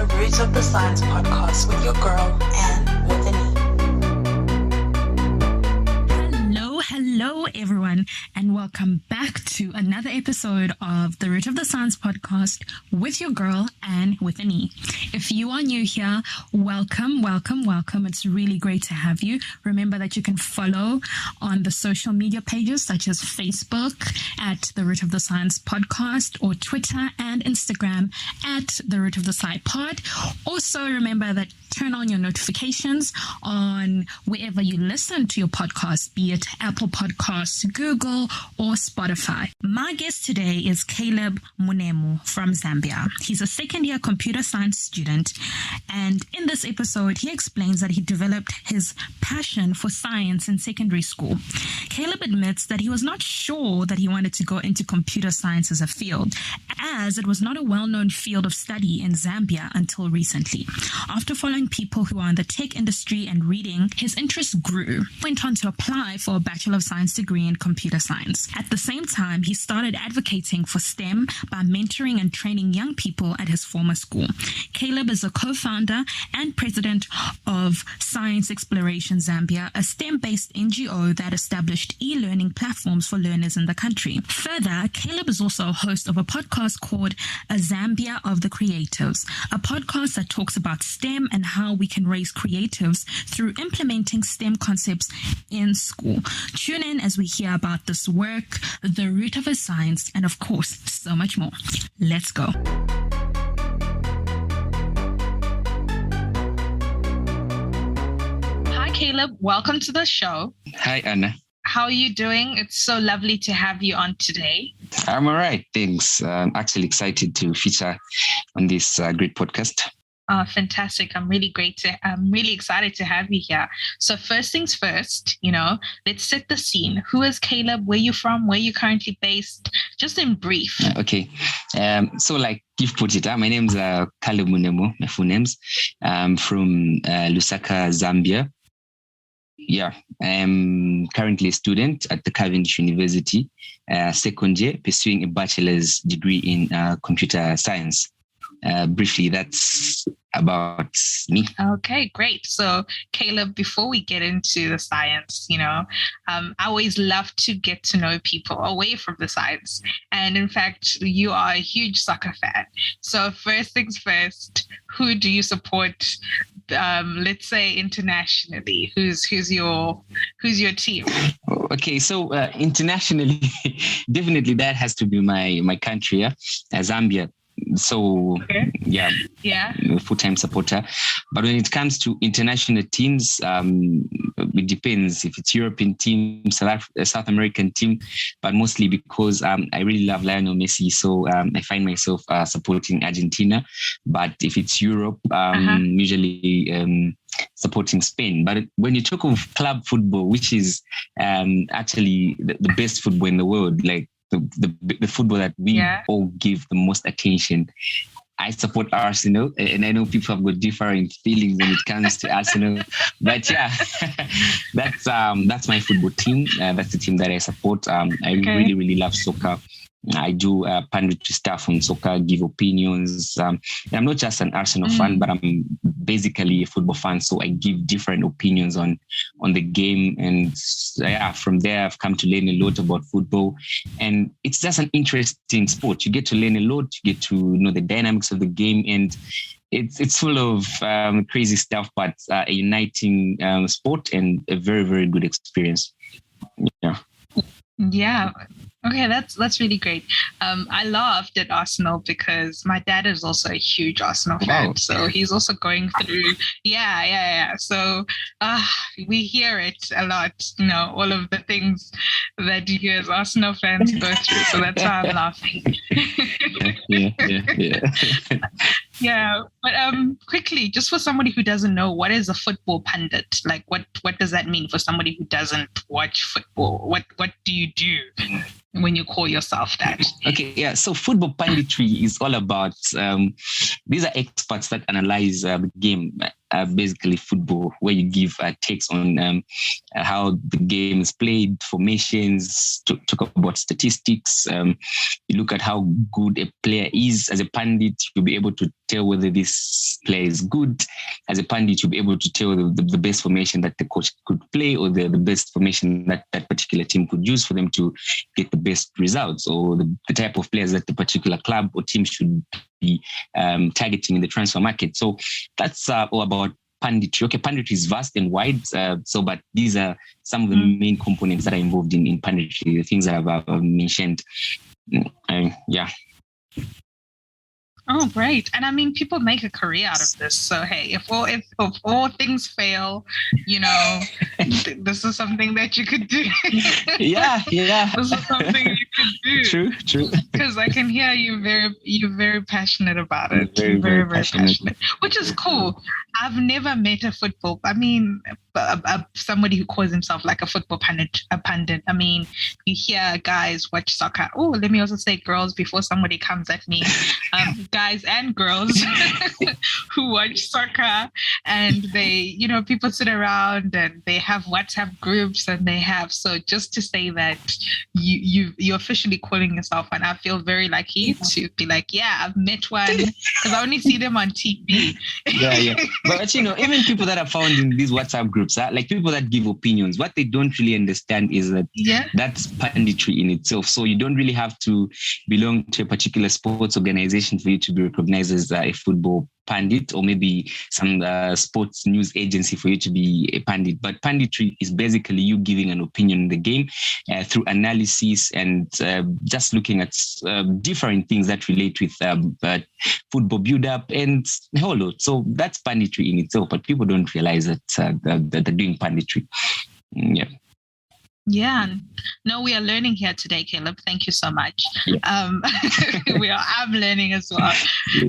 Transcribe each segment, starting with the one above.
the Roots of the Science podcast with your girl, Anne with an E. Hello, everyone, and welcome back to another episode of the Root of the Science podcast with your girl, Anne with an E. If you are new here, welcome. It's really great to have you. Remember that you can follow on the social media pages such as Facebook at the Root of the Science podcast or Twitter and Instagram at the Root of the Sci pod. Also, remember that turn on your notifications on wherever you listen to your podcast, be it Apple Podcasts, Google, or Spotify. My guest today is Caleb Munemo from Zambia. He's a second-year computer science student, and in this episode, he explains that he developed his passion for science in secondary school. Caleb admits that he was not sure that he wanted to go into computer science as a field, as it was not a well-known field of study in Zambia until recently. After following people who are in the tech industry and reading, his interest grew. He went on to apply for a Bachelor of Science degree in computer science. At the same time, he started advocating for STEM by mentoring and training young people at his former school. Caleb is a co-founder and president of Science Exploration Zambia, a STEM-based NGO that established e-learning platforms for learners in the country. Further, Caleb is also a host of a podcast called A Zambia of the Creatives, a podcast that talks about STEM and how we can raise creatives through implementing STEM concepts in school. Tune in as we hear about this work, the root of his science, and of course, so much more. Let's go. Hi, Caleb. Welcome to the show. Hi, Anna. How are you doing? It's so lovely to have you on today. I'm all right. Thanks. I'm actually excited to feature on this great podcast. Fantastic. I'm really excited to have you here. So first things first, let's set the scene. Who is Caleb? Where are you from? Where are you currently based? Just in brief. Okay. So like you've put it, my name's Caleb Munemo, my full name's. I'm from Lusaka, Zambia. Yeah, I'm currently a student at the Cavendish University, second year, pursuing a bachelor's degree in computer science. Briefly, that's about me. Okay, great. So, Caleb, before we get into the science, I always love to get to know people away from the science. And in fact, you are a huge soccer fan. So, first things first, who do you support? Let's say internationally, who's your team? Okay, so internationally, definitely that has to be my country, Zambia. So yeah, full-time supporter. But when it comes to international teams, it depends if it's European team, South American team, but mostly because I really love Lionel Messi, so I find myself supporting Argentina. But if it's Europe, usually supporting Spain. But when you talk of club football, which is actually the best football in the world, like the football that we all give the most attention, I support Arsenal, and I know people have got different feelings when it comes to Arsenal, but yeah, that's my football team. That's the team that I support. I really love soccer. I do punditry stuff on soccer, give opinions. I'm not just an Arsenal fan, but I'm basically a football fan. So I give different opinions on the game. And from there, I've come to learn a lot about football. And it's just an interesting sport. You get to learn a lot. You get to know the dynamics of the game. And it's full of crazy stuff, but a uniting sport and a very, very good experience. Yeah. Okay, that's really great. I laughed at Arsenal because my dad is also a huge Arsenal fan. So he's also going through, So we hear it a lot, all of the things that you hear as Arsenal fans go through. So that's why I'm laughing. Yeah, but quickly, just for somebody who doesn't know, what is a football pundit? Like, what does that mean for somebody who doesn't watch football? What do you do when you call yourself that? Okay, yeah. So football punditry is all about these are experts that analyze the game. basically football, where you give takes on how the game is played, formations, talk about statistics. You look at how good a player is. As a pundit, you'll be able to tell whether this player is good. As a pundit, you'll be able to tell the best formation that the coach could play, or the best formation that that particular team could use for them to get the best results, or the type of players that the particular club or team should be targeting in the transfer market. So that's all about punditry. Okay, punditry is vast and wide. But these are some of the main components that are involved in punditry, the things that I've mentioned. Yeah. Oh, great. And I mean, people make a career out of this. So, hey, if all things fail, this is something that you could do. Yeah. This is something you could do. True. Because I can hear you're very passionate about it. Very passionate. Which is cool. I've never met somebody who calls himself like a football pundit. I mean, you hear guys watch soccer. Oh, let me also say girls before somebody comes at me. Guys and girls who watch soccer, and they, people sit around and they have WhatsApp groups, and they have, so just to say that you're officially calling yourself, and I feel very lucky to be like, yeah, I've met one, because I only see them on TV. Yeah. But even people that are found in these WhatsApp groups, like people that give opinions, what they don't really understand is that that's punditry in itself. So you don't really have to belong to a particular sports organization for you to be recognized as a football pundit, or maybe some sports news agency for you to be a pundit. But punditry is basically you giving an opinion in the game through analysis and just looking at different things that relate with football build-up and a whole lot. So that's punditry in itself, but people don't realize that they're doing punditry. Yeah. Yeah, no, we are learning here today, Caleb. Thank you so much. Yeah. I'm learning as well.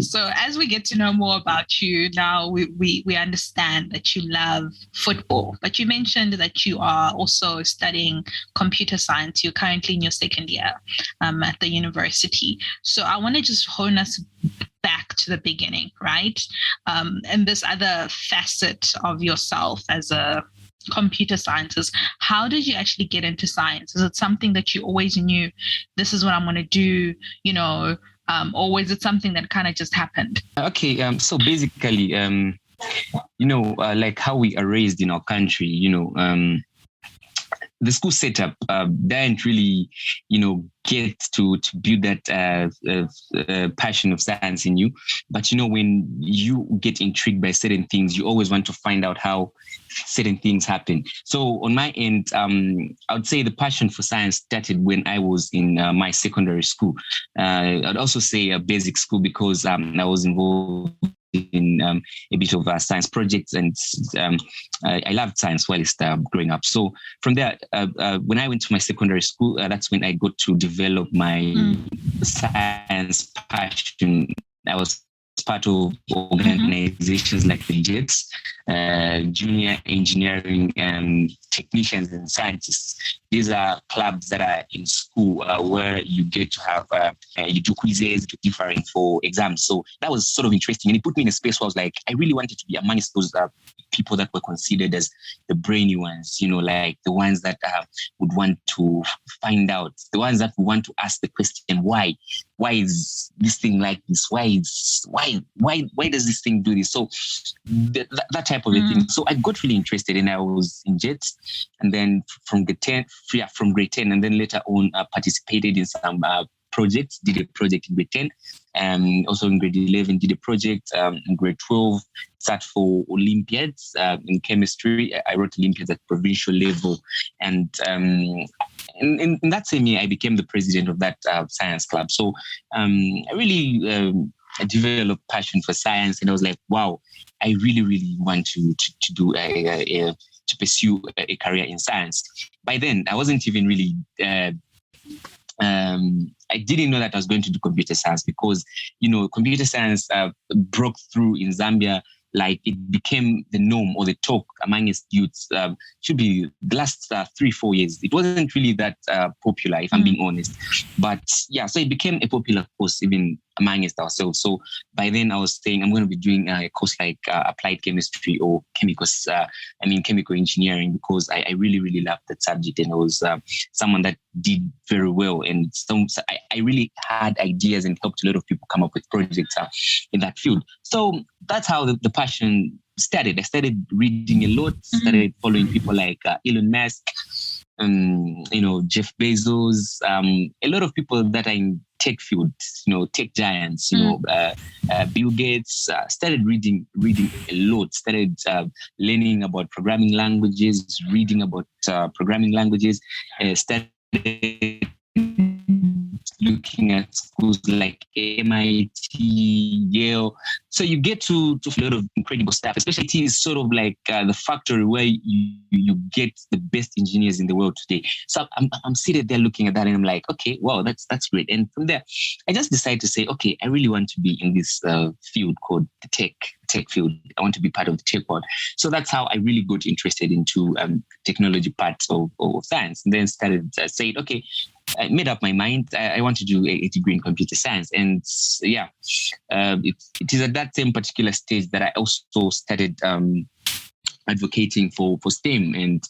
So as we get to know more about you now, we understand that you love football, but you mentioned that you are also studying computer science. You're currently in your second year at the university. So I want to just hone us back to the beginning, right? And this other facet of yourself as a computer scientist. How did you actually get into science? Is it something that you always knew, this is what I'm going to do, or was it something that kind of just happened? Okay, so basically, like how we are raised in our country, the school setup didn't really, get to build that passion of science in you. But, when you get intrigued by certain things, you always want to find out how certain things happen. So on my end, I would say the passion for science started when I was in my secondary school. I'd also say a basic school, because I was involved in a bit of science projects, and I loved science while growing up. So from there, when I went to my secondary school, that's when I got to develop my science passion. I was part of organizations like the JETS, Junior Engineering and Technicians and Scientists. These are clubs that are in school where you get to have, you do quizzes, do differing for exams. So that was sort of interesting. And it put me in a space where I was like, I really wanted to be amongst those people that were considered as the brainy ones, like the ones that would want to find out, the ones that would want to ask the question, why is this thing like this? Why does this thing do this? So that type of a thing. So I got really interested, and I was in JETS, and then from grade 10, and then later on participated in some projects, did a project in grade 10, also in grade 11 did a project, in grade 12 sat for Olympiads in chemistry. I wrote Olympiads at provincial level, and in that same year I became the president of that science club. So I really developed passion for science, and I was like, wow, I really want to do to pursue a career in science. By then, I wasn't even really I didn't know that I was going to do computer science, because, computer science broke through in Zambia. Like, it became the norm or the talk amongst youths. Should be the last 3-4 years. It wasn't really that popular, if I'm being honest. But yeah, so it became a popular course even amongst ourselves. So by then I was saying I'm going to be doing a course like applied chemistry or chemical engineering, because I really, really loved that subject, and I was someone that did very well. And so I really had ideas and helped a lot of people come up with projects in that field. So that's how the passion started. I started reading a lot, started following people like Elon Musk, Jeff Bezos, a lot of people that are in tech field, tech giants, Bill Gates. Started reading a lot, started learning about programming languages, reading about programming languages, started looking at schools like MIT, Yale. So you get to a lot of incredible stuff, especially it is sort of like the factory where you get the best engineers in the world today. So I'm seated there looking at that, and I'm like, okay, wow, that's great. And from there, I just decided to say, okay, I really want to be in this field called the tech field. I want to be part of the tech world. So that's how I really got interested into technology parts of science, and then started saying, okay, I made up my mind. I want to do a degree in computer science. And it is at that same particular stage that I also started advocating for STEM, and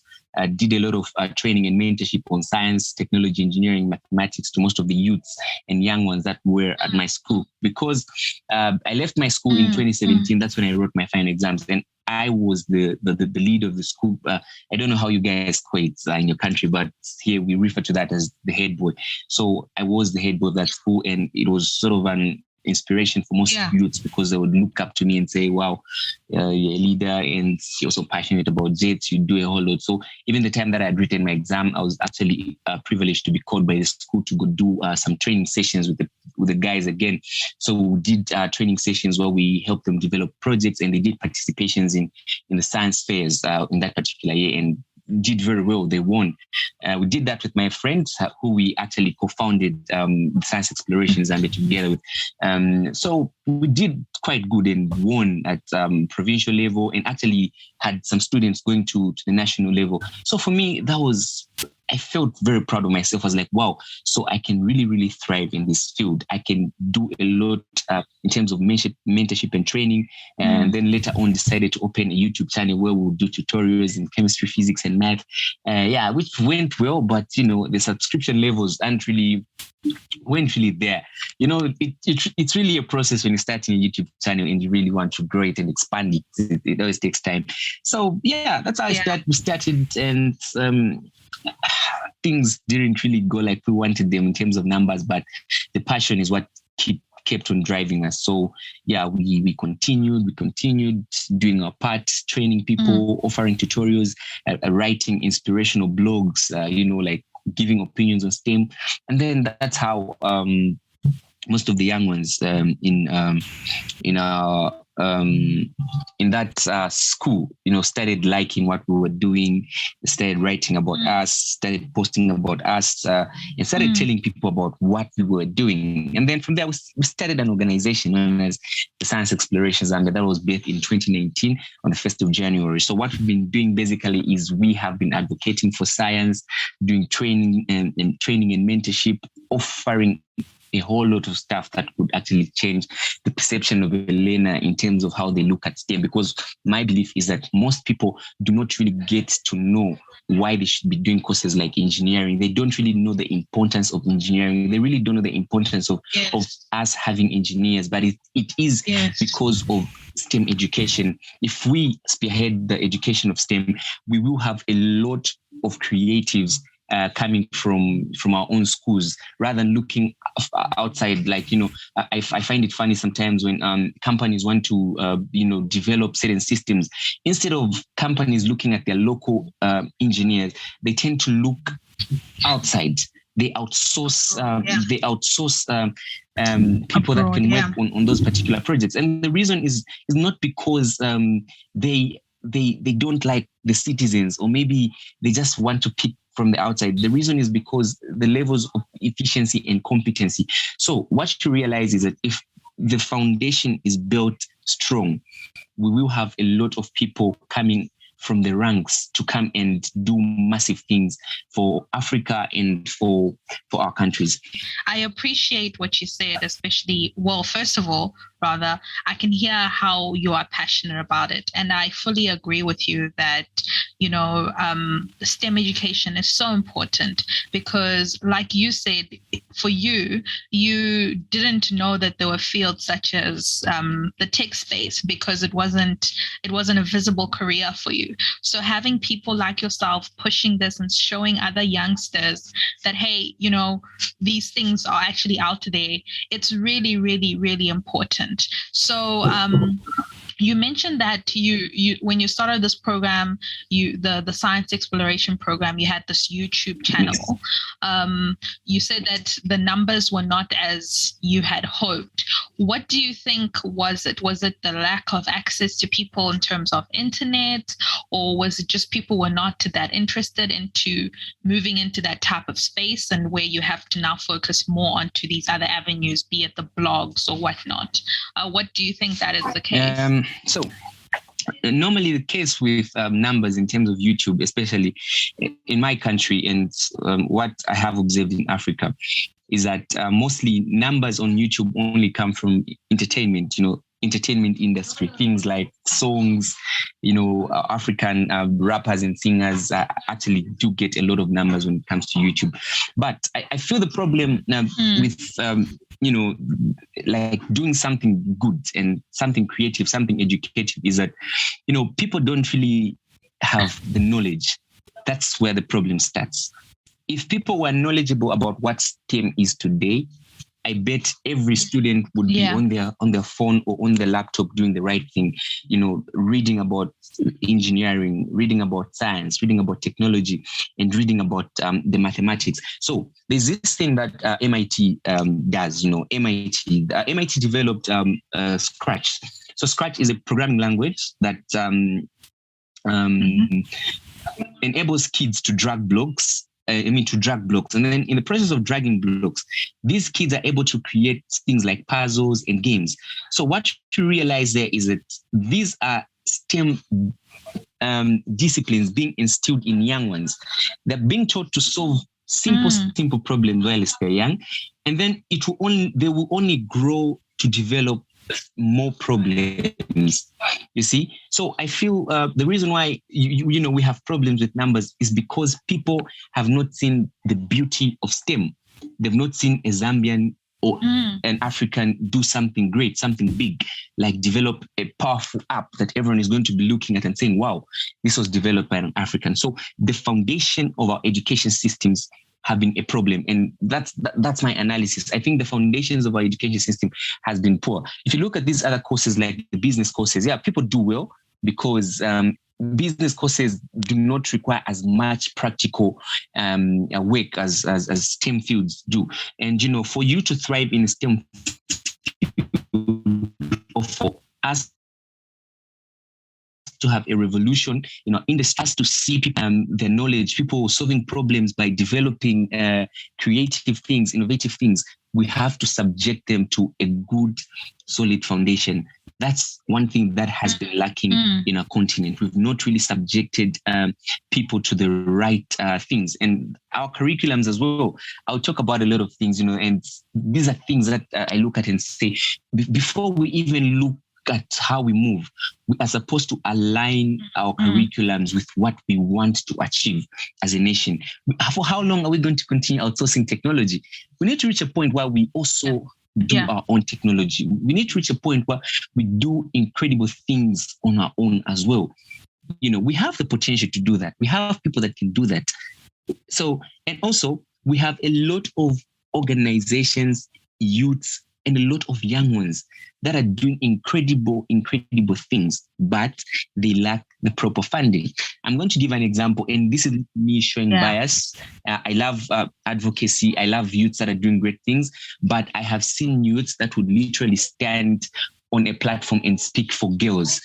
did a lot of training and mentorship on science, technology, engineering, mathematics to most of the youths and young ones that were at my school. Because I left my school in 2017. That's when I wrote my final exams. And I was the lead of the school. I don't know how you guys call it in your country, but here we refer to that as the head boy. So I was the head boy of that school, and it was sort of an inspiration for most youths, because they would look up to me and say, wow, you're a leader and you're so passionate about jets, you do a whole lot. So even the time that I had written my exam, I was actually privileged to be called by the school to go do some training sessions with the guys again. So we did training sessions where we helped them develop projects, and they did participations in the science fairs in that particular year, and did very well. They won. We did that with my friends who we actually co-founded Science Exploration Zambia together with. So we did quite good and won at provincial level, and actually had some students going to the national level. So for me, I felt very proud of myself. I was like, wow, so I can really, really thrive in this field. I can do a lot in terms of mentorship and training. And then later on decided to open a YouTube channel where we'll do tutorials in chemistry, physics, and math. Which went well, but the subscription levels weren't really there. It's really a process when you're starting a YouTube channel and you really want to grow it and expand it. It always takes time. So that's how we started, and things didn't really go like we wanted them in terms of numbers, but the passion is what kept on driving us. So we continued doing our part, training people, offering tutorials, writing inspirational blogs, like giving opinions on STEM. And then that's how most of the young ones in that school, started liking what we were doing, started writing about us, started posting about us, and started telling people about what we were doing. And then from there, we started an organization known as the Science Exploration Zambia that was birthed in 2019 on the 1st of January. So what we've been doing basically is we have been advocating for science, doing training and mentorship, offering a whole lot of stuff that could actually change the perception of a learner in terms of how they look at STEM. Because my belief is that most people do not really get to know why they should be doing courses like engineering. They don't really know the importance of engineering. They really don't know the importance of us having engineers, but it is because of STEM education. If we spearhead the education of STEM, we will have a lot of creatives coming from our own schools, rather than looking outside. I find it funny sometimes when companies want to develop certain systems. Instead of companies looking at their local engineers, they tend to look outside. They outsource people that can work on those particular projects. And the reason is not because they don't like the citizens, or maybe they just want to pick from the outside. The reason is because the levels of efficiency and competency. So what you realize is that if the foundation is built strong, we will have a lot of people coming from the ranks to come and do massive things for Africa and for our countries. I appreciate what you said, especially, well, first of all, rather, I can hear how you are passionate about it. And I fully agree with you that, the STEM education is so important because, like you said, for you didn't know that there were fields such as the tech space because it wasn't a visible career for you. So having people like yourself pushing this and showing other youngsters that, hey, these things are actually out there, it's really, really, really important. So you mentioned that you when you started this program, the science exploration program, you had this YouTube channel. You said that the numbers were not as you had hoped. What do you think was it? Was it the lack of access to people in terms of internet, or was it just people were not that interested into moving into that type of space and where you have to now focus more onto these other avenues, be it the blogs or whatnot? What do you think that is the case? So normally the case with numbers in terms of YouTube, especially in my country and what I have observed in Africa, is that mostly numbers on YouTube only come from entertainment, entertainment industry, things like songs, African rappers and singers actually do get a lot of numbers when it comes to YouTube. But I feel the problem with like doing something good and something creative, something educative is that, people don't really have the knowledge. That's where the problem starts. If people were knowledgeable about what STEM is today, I bet every student would be on their phone or on their laptop doing the right thing, reading about engineering, reading about science, reading about technology, and reading about the mathematics. So there's this thing that MIT does, MIT developed Scratch. So Scratch is a programming language that enables kids to drag blocks. And then in the process of dragging blocks, these kids are able to create things like puzzles and games. So what you realize there is that these are STEM disciplines being instilled in young ones. They're being taught to solve simple problems while they're young, and then they will only grow to develop more problems, you see. So I feel the reason why we have problems with numbers is because people have not seen the beauty of STEM. They've not seen a Zambian or an African do something great, something big, like develop a powerful app that everyone is going to be looking at and saying, wow, this was developed by an African. So the foundation of our education systems have been a problem. And that's my analysis. I think the foundations of our education system has been poor. If you look at these other courses like the business courses, people do well because business courses do not require as much practical work as STEM fields do. And, for you to thrive in STEM field, for us to have a revolution, industry has to see people, their knowledge, people solving problems by developing creative things, innovative things. We have to subject them to a good, solid foundation. That's one thing that has been lacking in our continent. We've not really subjected people to the right things. And our curriculums as well, I'll talk about a lot of things, and these are things that I look at and say, before we even look at how we move, we are supposed to align our curriculums with what we want to achieve as a nation. For how long are we going to continue outsourcing technology? We need to reach a point where we also do our own technology. We need to reach a point where we do incredible things on our own as well. We have the potential to do that. We have people that can do that. So, and also we have a lot of organizations, youths, and a lot of young ones that are doing incredible things, but they lack the proper funding. I'm going to give an example, and this is me showing bias. I love advocacy. I love youths that are doing great things, but I have seen youths that would literally stand on a platform and speak for girls,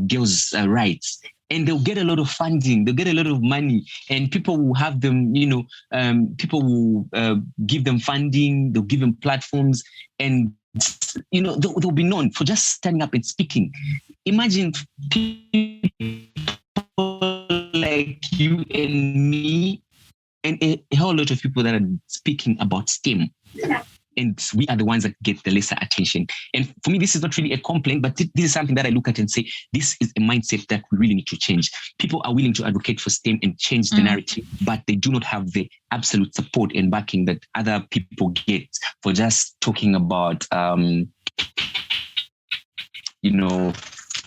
girls' rights. And they'll get a lot of funding, they'll get a lot of money, and people will have them, people will give them funding, they'll give them platforms, and, they'll be known for just standing up and speaking. Imagine people like you and me and a whole lot of people that are speaking about STEM. And we are the ones that get the lesser attention. And for me, this is not really a complaint, but this is something that I look at and say, this is a mindset that we really need to change. People are willing to advocate for STEM and change the narrative, but they do not have the absolute support and backing that other people get for just talking about,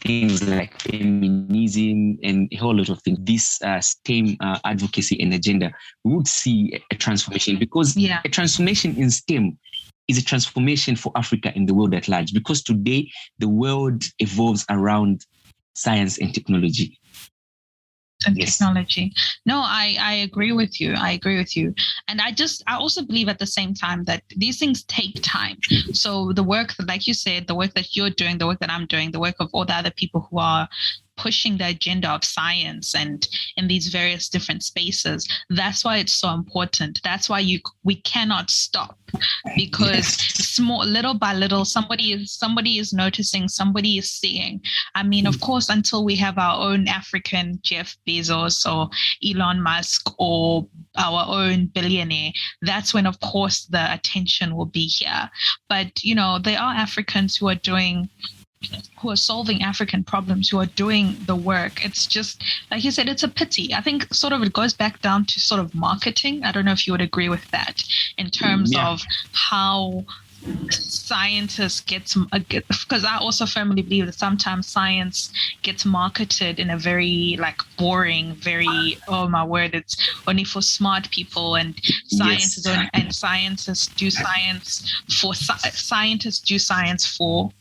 things like feminism and a whole lot of things. This STEM advocacy and agenda, we would see a transformation, because a transformation in STEM is a transformation for Africa and the world at large, because today the world evolves around science and technology. Technology. No, I agree with you. And I also believe at the same time that these things take time. So the work, like you said, the work that you're doing, the work that I'm doing, the work of all the other people who are pushing the agenda of science and in these various different spaces, that's why it's so important. That's why we cannot stop, because little by little, somebody is noticing, somebody is seeing. I mean, of course, until we have our own African Jeff Bezos or Elon Musk or our own billionaire, that's when, of course, the attention will be here. But, there are Africans who are solving African problems, who are doing the work. It's just, like you said, it's a pity. I think sort of it goes back down to sort of marketing. I don't know if you would agree with that, in terms of how scientists because I also firmly believe that sometimes science gets marketed in a very boring, very, oh my word, it's only for smart people, and scientists do science for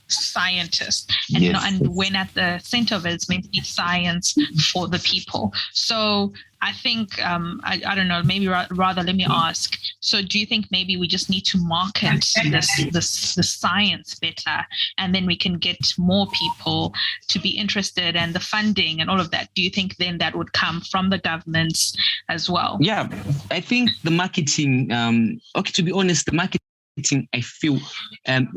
scientists, and when at the center of it, it's meant to be science for the people. So I think I don't know, maybe rather let me ask, so do you think maybe we just need to market the science better, and then we can get more people to be interested, and the funding and all of that? Do you think then that would come from the governments as well? Yeah, I think the marketing, to be honest, the marketing, I feel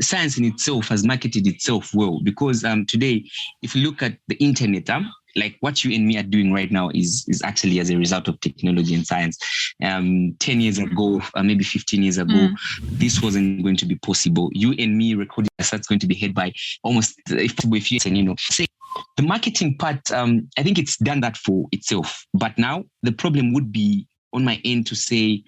science in itself has marketed itself well, because today, if you look at the internet, like what you and me are doing right now is actually as a result of technology and science. 10 years ago, maybe 15 years ago, this wasn't going to be possible. You and me recording that's going to be heard by almost if you say the marketing part. I think it's done that for itself. But now the problem would be on my end to say,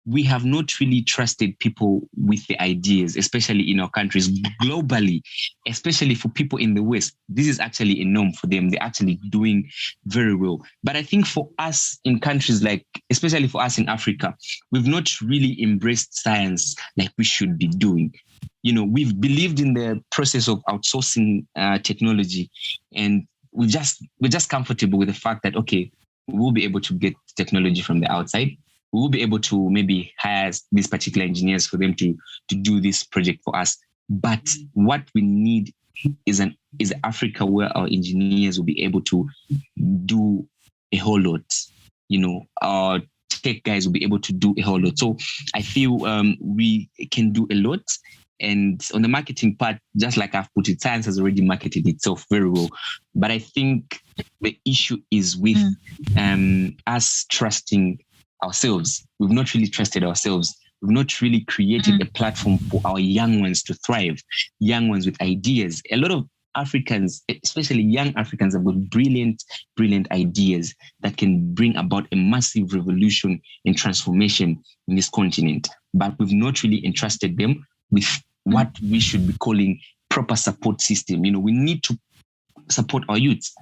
we have not really trusted people with the ideas, especially in our countries, globally, especially for people in the West. This is actually a norm for them. They're actually doing very well. But I think for us in countries especially for us in Africa, we've not really embraced science like we should be doing. We've believed in the process of outsourcing technology, and we're just comfortable with the fact that, okay, we'll be able to get technology from the outside. We will be able to maybe hire these particular engineers for them to do this project for us. But what we need is Africa where our engineers will be able to do a whole lot. Our tech guys will be able to do a whole lot. So I feel we can do a lot. And on the marketing part, just like I've put it, science has already marketed itself very well. But I think the issue is with us trusting ourselves. We've not really trusted ourselves. We've not really created a platform for our young ones to thrive, young ones with ideas. A lot of Africans, especially young Africans, have got brilliant ideas that can bring about a massive revolution and transformation in this continent. But we've not really entrusted them with what we should be calling proper support system. We need to support our youths.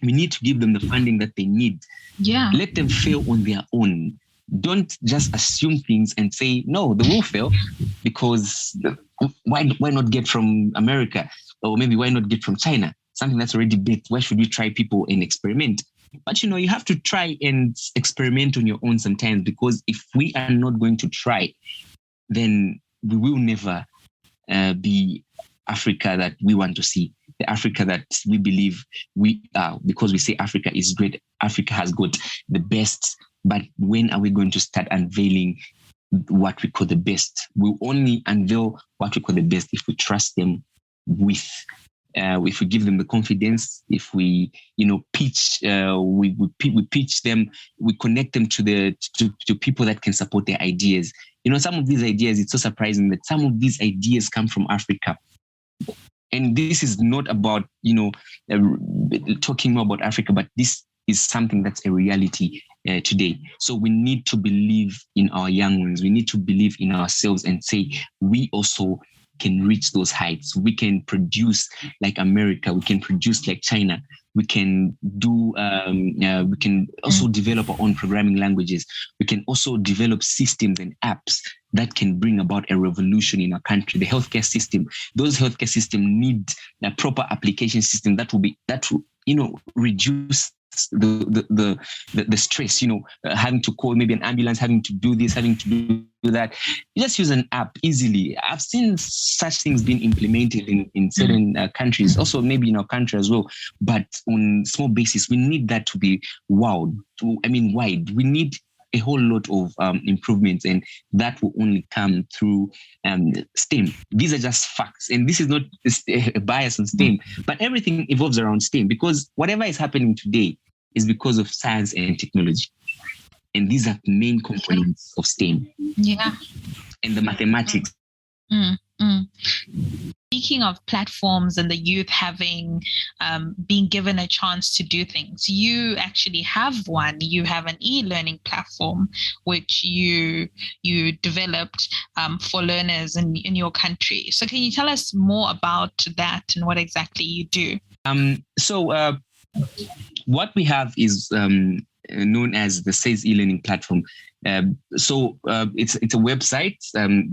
We need to give them the funding that they need. Yeah. Let them fail on their own. Don't just assume things and say, no, they will fail, because why not get from America? Or maybe why not get from China? Something that's already built. Why should you try people and experiment? But, you have to try and experiment on your own sometimes, because if we are not going to try, then we will never be Africa that we want to see. The Africa that we believe we are, because we say Africa is great. Africa has got the best. But when are we going to start unveiling what we call the best? We'll only unveil what we call the best if we trust them with if we give them the confidence, if we, pitch, we pitch them, we connect them to people that can support their ideas. Some of these ideas, it's so surprising that some of these ideas come from Africa. And this is not about, talking more about Africa, but this is something that's a reality today. So we need to believe in our young ones. We need to believe in ourselves and say, we also can reach those heights. We can produce like America. We can produce like China. We can do, we can also develop our own programming languages. We can also develop systems and apps that can bring about a revolution in our country. The healthcare system, those healthcare systems need a proper application system that will reduce the stress, having to call maybe an ambulance, having to do this, having to do that. You just use an app easily. I've seen such things being implemented in certain countries, also maybe in our country as well, but on small basis. We need that to be wide. We need a whole lot of improvements, and that will only come through STEM. These are just facts, and this is not a bias on STEM, but everything evolves around STEM, because whatever is happening today is because of science and technology, and these are the main components of STEM. Yeah, and the mathematics. Speaking of platforms and the youth having being given a chance to do things, you actually have one. You have an e-learning platform which you developed for learners in your country. So can you tell us more about that and what exactly you do? So what we have is known as the SAYS e-learning platform. It's a website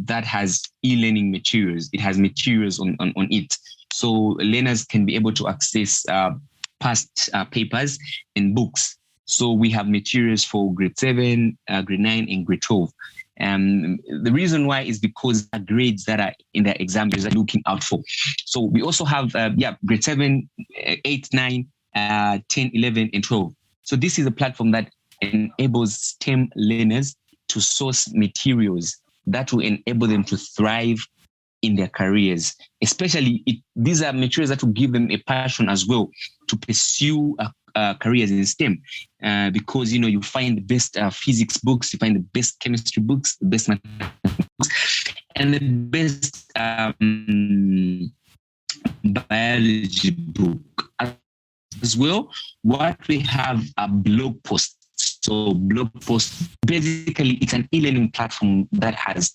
that has e-learning materials. It has materials on it. So learners can be able to access past papers and books. So we have materials for grade 7, grade 9, and grade 12. The reason why is because the grades that are in the exam are looking out for. So we also have grade 7, 8, 9, 10, 11, and 12. So this is a platform that enables STEM learners to source materials that will enable them to thrive in their careers. Especially, these are materials that will give them a passion as well to pursue careers in STEM. Because, you find the best physics books, you find the best chemistry books, the best mathematics books, and the best biology book. As well, what we have are blog posts. So blog posts, basically, it's an e-learning platform that has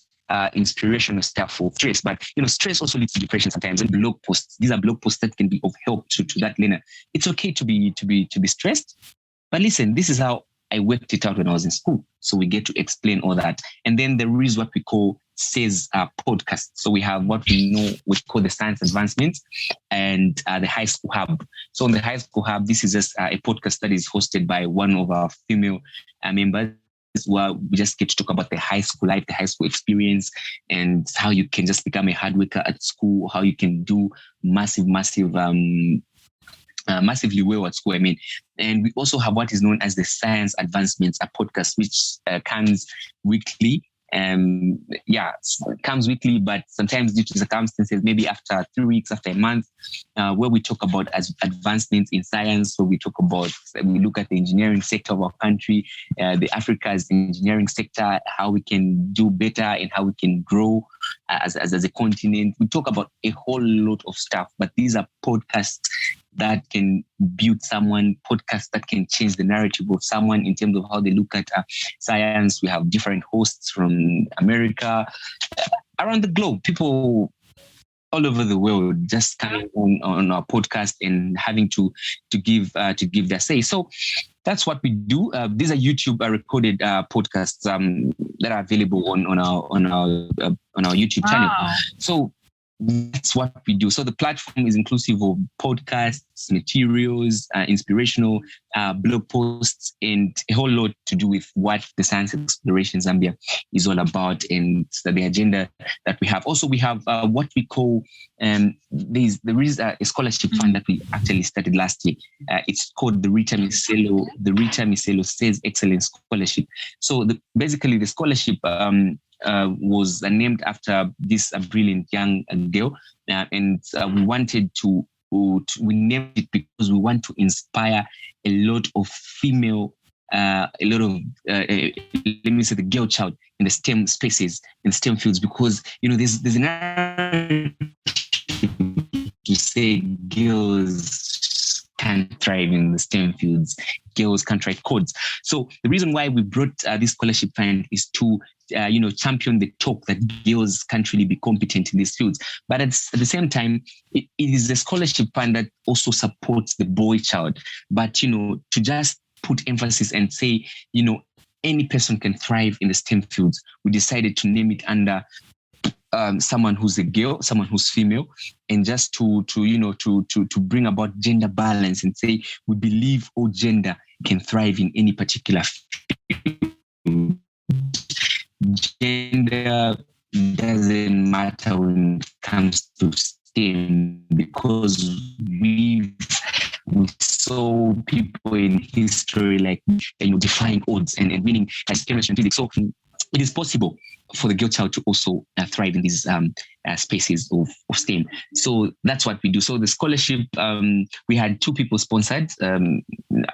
inspirational stuff for stress. But stress also leads to depression sometimes. And blog posts, these are blog posts that can be of help to that learner. It's okay to be stressed, but listen, this is how I worked it out when I was in school. So we get to explain all that, and then there is what we call SAYS podcast. So we have what we call the Science Advancements and the High School Hub. So on the High School Hub, this is just a podcast that is hosted by one of our female members, where we just get to talk about the high school life, the high school experience, and how you can just become a hard worker at school, how you can do massively well at school. And we also have what is known as the Science Advancements, a podcast which comes weekly. Comes weekly, but sometimes due to circumstances, maybe after 3 weeks, after a month, where we talk about advancements in science. So we look at the engineering sector of our country, the Africa's engineering sector, how we can do better and how we can grow as a continent. We talk about a whole lot of stuff, but these are podcasts that can build someone, podcasts that can change the narrative of someone in terms of how they look at science. We have different hosts from America, around the globe, people all over the world just coming on our podcast and having to give their say. So that's what we do. These are YouTube recorded podcasts that are available on our YouTube channel. So that's what we do. So the platform is inclusive of podcasts, materials, inspirational blog posts, and a whole lot to do with what the Science Exploration Zambia is all about and the agenda that we have. Also, we have what we call, there is a scholarship fund that we actually started last year. It's called the Rita Miselo SAYS Excellence Scholarship. So basically the scholarship was named after this brilliant young girl, and we wanted to we named it because we want to inspire a lot of female, let me say the girl child in the STEM spaces, in STEM fields, because there's an to say girls can't thrive in the STEM fields, girls can't write codes. So the reason why we brought this scholarship fund is to champion the talk that girls can't really be competent in these fields. But at the same time, it is a scholarship fund that also supports the boy child. But to just put emphasis and say any person can thrive in the STEM fields, we decided to name it under someone who's a girl, someone who's female, and just to bring about gender balance and say we believe all gender can thrive in any particular field. Gender doesn't matter when it comes to STEM, because we saw people in history like defying odds and winning as chemistry and physics. So it is possible for the girl child to also thrive in these spaces of STEM. So that's what we do. So the scholarship, we had two people sponsored.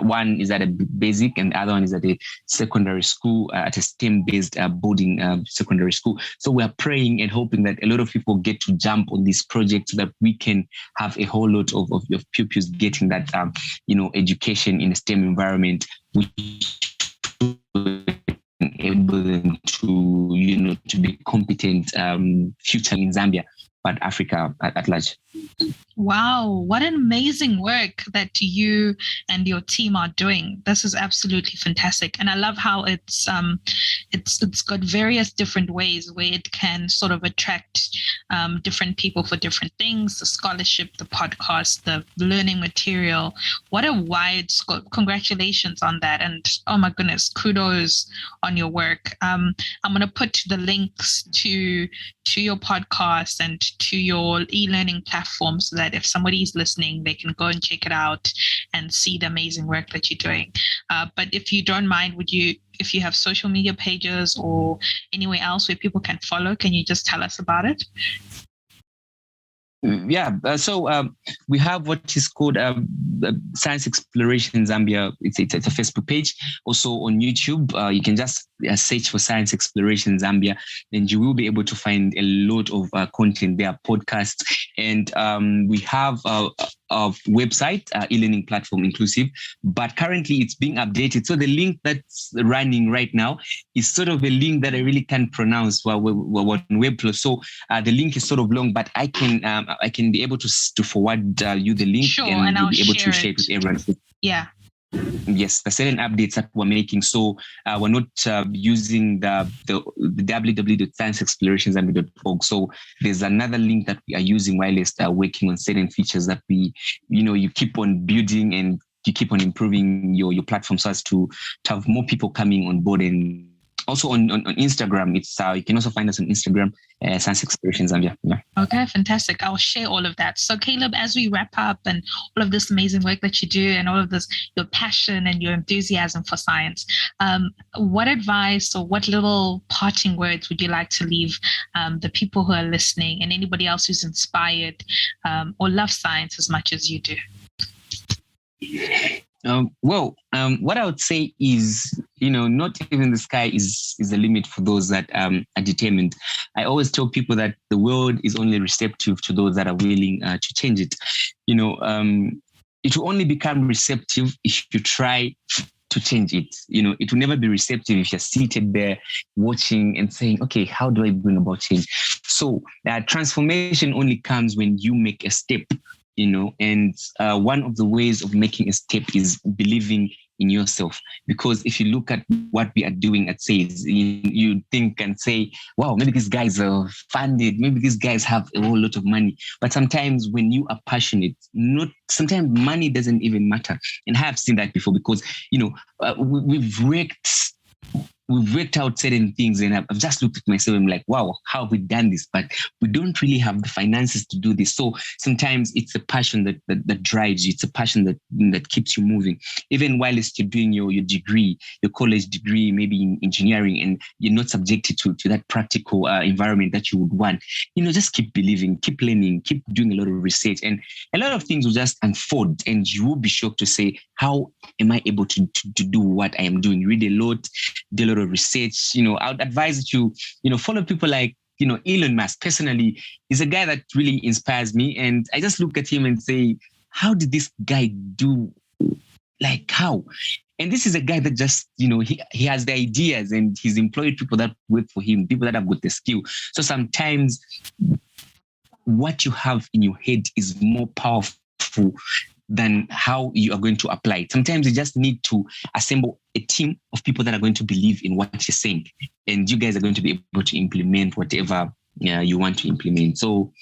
One is at a basic and the other one is at a secondary school, at a STEM-based boarding secondary school. So we are praying and hoping that a lot of people get to jump on this project so that we can have a whole lot of pupils getting that, education in a STEM environment, which enable them to be competent future in Zambia, but Africa at large. Wow, what an amazing work that you and your team are doing. This is absolutely fantastic. And I love how it's got various different ways where it can sort of attract different people for different things, the scholarship, the podcast, the learning material. What a wide scope. Congratulations on that. And oh my goodness, kudos on your work. I'm going to put the links to your podcast and to your e-learning platform so that if somebody is listening, they can go and check it out and see the amazing work that you're doing. But if you don't mind, if you have social media pages or anywhere else where people can follow, can you just tell us about it? Yeah, so we have what is called Science Exploration Zambia. It's a Facebook page. Also on YouTube, you can just search for Science Exploration Zambia, and you will be able to find a lot of content there, podcasts, and we have a website, e-learning platform inclusive, but currently it's being updated. So the link that's running right now is sort of a link that I really can't pronounce on Webflow. So the link is sort of long, but I can be able to forward you the link, sure, and I'll be able to share it with everyone. Yeah. Yes, the certain updates that we're making. So we're not using the www.scienceexplorationzambia.org. So there's another link that we are using while working on certain features that you keep on building and you keep on improving your platform so as to have more people coming on board. And also on Instagram, it's you can also find us on Instagram, Science Exploration Zambia. Yeah. Okay, fantastic. I'll share all of that. So Caleb, as we wrap up and all of this amazing work that you do and all of this, your passion and your enthusiasm for science, what advice or what little parting words would you like to leave the people who are listening and anybody else who's inspired or loves science as much as you do? What I would say is, not even the sky is the limit for those that are determined. I always tell people that the world is only receptive to those that are willing to change it. It will only become receptive if you try to change it. It will never be receptive if you're seated there watching and saying, okay, how do I bring about change? So transformation only comes when you make a step. And one of the ways of making a step is believing in yourself. Because if you look at what we are doing at SAYS, you think and say, wow, maybe these guys are funded, maybe these guys have a whole lot of money. But sometimes when you are passionate, sometimes money doesn't even matter. And I have seen that before because, we've worked we've worked out certain things, and I've just looked at myself and I'm like, wow, how have we done this? But we don't really have the finances to do this. So sometimes it's a passion that drives you. It's a passion that keeps you moving. Even while you're doing your degree, your college degree, maybe in engineering, and you're not subjected to that practical environment that you would want, just keep believing, keep learning, keep doing a lot of research, and a lot of things will just unfold, and you will be shocked to say, how am I able to do what I am doing? Read a lot, do a lot of research. I would advise that you follow people like, Elon Musk. Personally, is a guy that really inspires me. And I just look at him and say, how did this guy do? Like, how? And this is a guy that just, he has the ideas, and he's employed people that work for him, people that have got the skill. So sometimes what you have in your head is more powerful than how you are going to apply it. Sometimes you just need to assemble a team of people that are going to believe in what you're saying, and you guys are going to be able to implement whatever you want to implement. So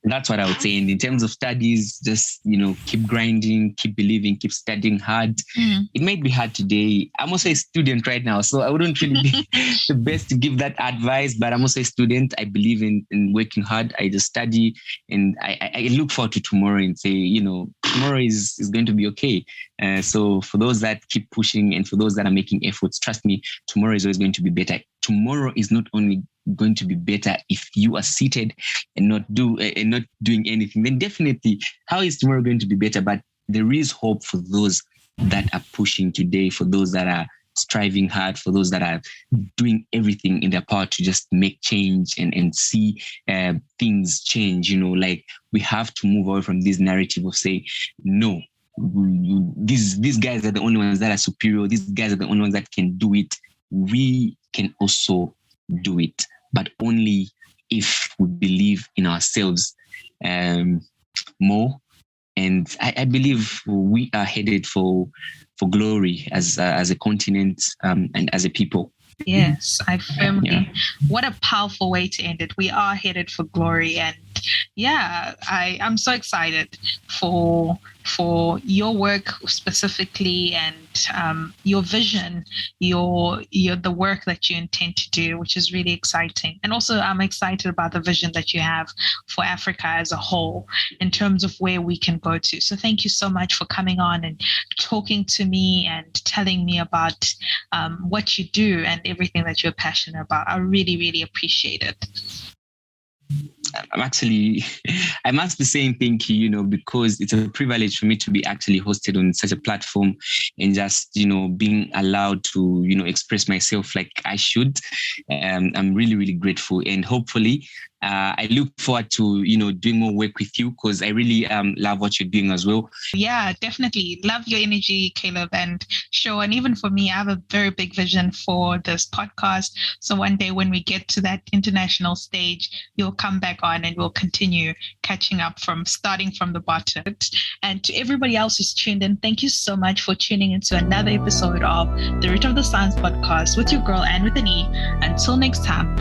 that's what I would say. And in terms of studies, just, keep grinding, keep believing, keep studying hard. It might be hard today. I'm also a student right now, so I wouldn't really be the best to give that advice, but I'm also a student. I believe in working hard. I just study, and I look forward to tomorrow and say, tomorrow is going to be okay. So for those that keep pushing, and for those that are making efforts, trust me, tomorrow is always going to be better. Tomorrow is not only going to be better if you are seated and not doing anything, then definitely how is tomorrow going to be better? But there is hope for those that are pushing today, for those that are striving hard, for those that are doing everything in their power to just make change and see things change. Like, we have to move away from this narrative of saying, no, these guys are the only ones that are superior. These guys are the only ones that can do it. We can also do it, but only if we believe in ourselves more. And I believe we are headed for glory as a continent and as a people. Yes, I firmly. What a powerful way to end it. We are headed for glory, and I'm so excited for your work specifically, and your vision, the work that you intend to do, which is really exciting. And also, I'm excited about the vision that you have for Africa as a whole in terms of where we can go to. So thank you so much for coming on and talking to me and telling me about what you do and everything that you're passionate about. I really, really appreciate it. I must be saying thank you, because it's a privilege for me to be actually hosted on such a platform, and just, being allowed to, express myself like I should. I'm really, really grateful, and hopefully I look forward to, doing more work with you, because I really love what you're doing as well. Yeah, definitely. Love your energy, Caleb, and show. And even for me, I have a very big vision for this podcast. So one day when we get to that international stage, you'll come back on and we'll continue catching up starting from the bottom. And to everybody else who's tuned in, thank you so much for tuning into another episode of the Root of the Science podcast with your girl, Anne with an E. Until next time,